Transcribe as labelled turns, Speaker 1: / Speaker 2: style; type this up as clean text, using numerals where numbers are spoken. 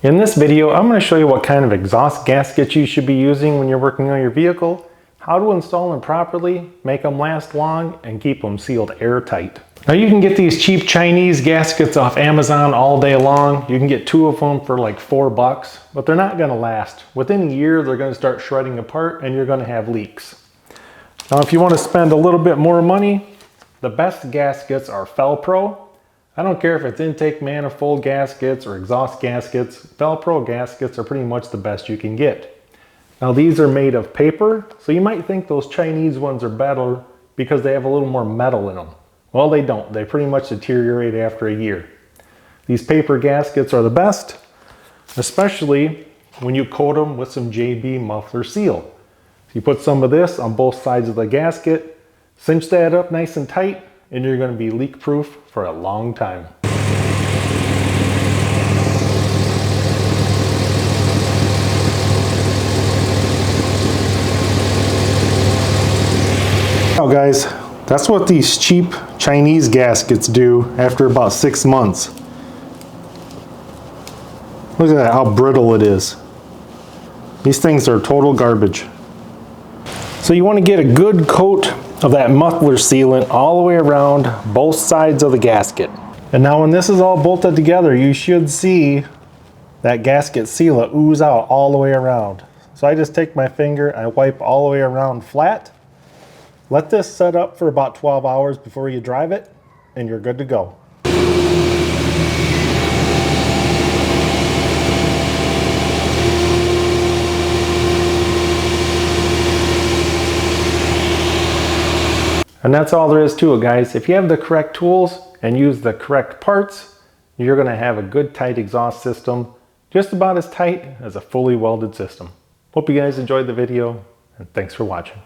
Speaker 1: In this video, I'm going to show you what kind of exhaust gaskets you should be using when you're working on your vehicle, how to install them properly, make them last long, and keep them sealed airtight. Now you can get these cheap Chinese gaskets off Amazon all day long. You can get 2 of them for like $4, but they're not going to last. Within a year, they're going to start shredding apart and you're going to have leaks. Now if you want to spend a little bit more money, the best gaskets are Felpro. I don't care if it's intake manifold gaskets or exhaust gaskets, Felpro gaskets are pretty much the best you can get. Now these are made of paper, so you might think those Chinese ones are better because they have a little more metal in them. Well, they don't. They pretty much deteriorate after a year. These paper gaskets are the best, especially when you coat them with some JB muffler seal. So you put some of this on both sides of the gasket, cinch that up nice and tight, and you're going to be leak proof for a long time. Now guys, that's what these cheap Chinese gaskets do after about 6 months. Look at that, how brittle it is. These things are total garbage. So you want to get a good coat of that muffler sealant all the way around both sides of the gasket. And now when this is all bolted together, you should see that gasket sealant ooze out all the way around. So I just take my finger, I wipe all the way around flat. Let this set up for about 12 hours before you drive it, and you're good to go. And that's all there is to it, guys. If you have the correct tools and use the correct parts, you're going to have a good tight exhaust system, just about as tight as a fully welded system. Hope you guys enjoyed the video, and thanks for watching.